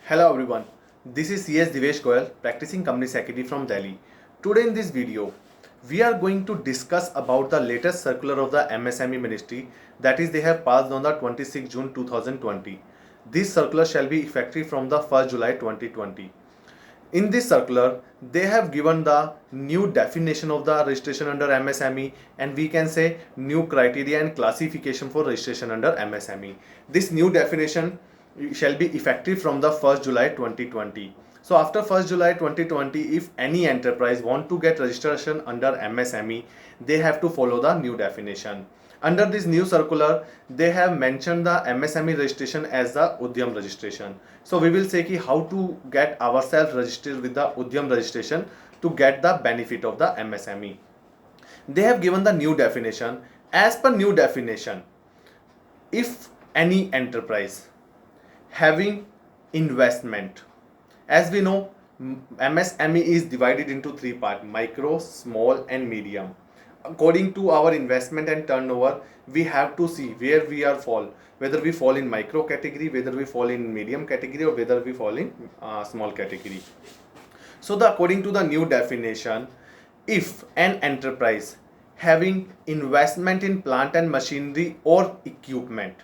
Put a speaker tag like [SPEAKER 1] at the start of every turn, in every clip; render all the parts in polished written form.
[SPEAKER 1] Hello everyone, this is CS Divesh Goyal, practicing company secretary from Delhi. Today in this video, we are going to discuss about the latest circular of the MSME Ministry, that is they have passed on the 26 June 2020. This circular shall be effective from the 1st July 2020. In this circular, they have given the new definition of the registration under MSME, and we can say new criteria and classification for registration under MSME. This new definition shall be effective from the 1st July 2020. So after 1st July 2020, if any enterprise want to get registration under MSME, they have to follow the new definition. Under this new circular, they have mentioned the MSME registration as the Udyam registration. So we will say how to get ourselves registered with the Udyam registration to get the benefit of the MSME. They have given the new definition. As per new definition, if any enterprise having investment, as we know, MSME is divided into three parts: micro, small and medium. According to our investment and turnover, we have to see where we are fall, whether we fall in micro category, whether we fall in medium category, or whether we fall in small category. So according to the new definition, if an enterprise having investment in plant and machinery or equipment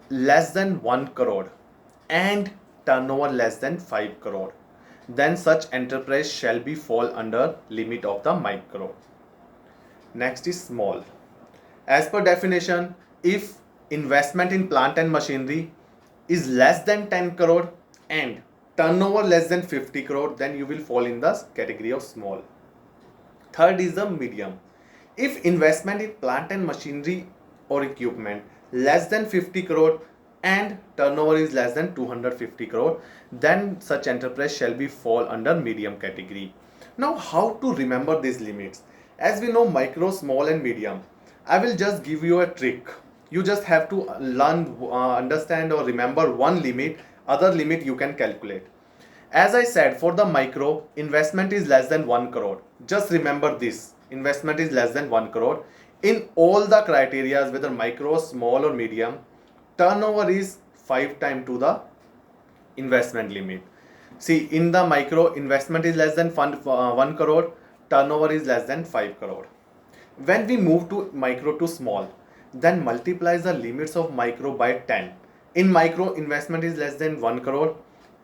[SPEAKER 1] less than 1 crore and turnover less than 5 crore, then such enterprise shall be fall under limit of the micro. Next is small. As per definition, if investment in plant and machinery is less than 10 crore and turnover less than 50 crore, then you will fall in the category of small. Third is the medium. If investment in plant and machinery or equipment less than 50 crore and turnover is less than 250 crore, then such enterprise shall be fall under medium category. Now how to remember these limits? As we know, micro, small and medium, I will just give you a trick. You just have to learn, understand or remember one limit, other limit you can calculate. As I said, for the micro, investment is less than 1 crore. Just remember this, investment is less than 1 crore. In all the criteria, whether micro, small or medium, turnover is 5 times to the investment limit. See, in the micro, investment is less than 1 crore, turnover is less than 5 crore. When we move to micro to small, then multiplies the limits of micro by 10. In micro, investment is less than 1 crore.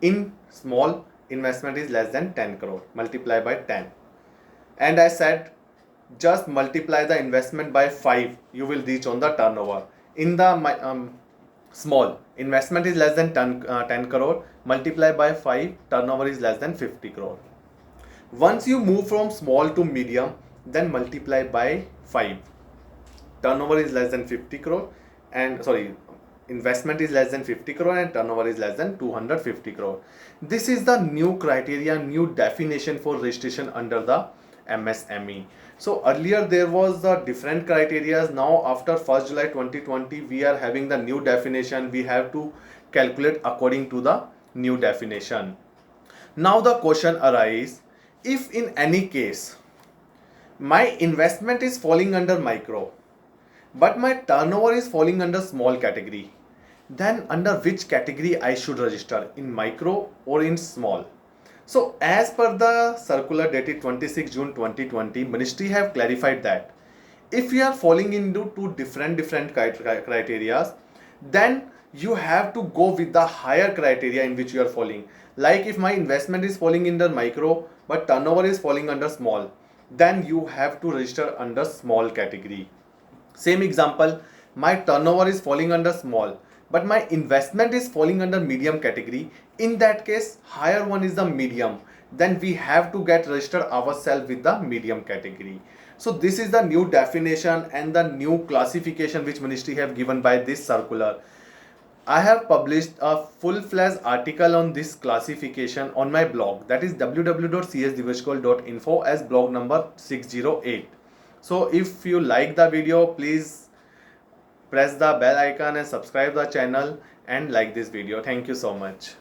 [SPEAKER 1] In small, investment is less than 10 crore. Multiply by 10. And I said, just multiply the investment by 5. You will reach on the turnover. In the small, investment is less than 10 crore. Multiply by 5. Turnover is less than 50 crore. Once you move from small to medium, then multiply by 5. Turnover is less than 50 crore and investment is less than 50 crore and turnover is less than 250 crore. This is the new criteria, new definition for registration under the MSME. So earlier there was the different criteria. Now after 1st July 2020, we are having the new definition. We have to calculate according to the new definition. Now the question arises, if in any case my investment is falling under micro but my turnover is falling under small category, then under which category I should register, in micro or in small? So as per the circular dated 26 June 2020, Ministry have clarified that if you are falling into two different criteria, then you have to go with the higher criteria in which you are falling. Like if my investment is falling under micro but turnover is falling under small, then you have to register under small category. Same example, my turnover is falling under small but my investment is falling under medium category. In that case, higher one is the medium. Then we have to get registered ourselves with the medium category. So this is the new definition and the new classification which Ministry have given by this circular. I have published a full-fledged article on this classification on my blog, that is www.csdiveshgoyal.info as blog number 608. So if you like the video, please press the bell icon and subscribe the channel and like this video. Thank you so much.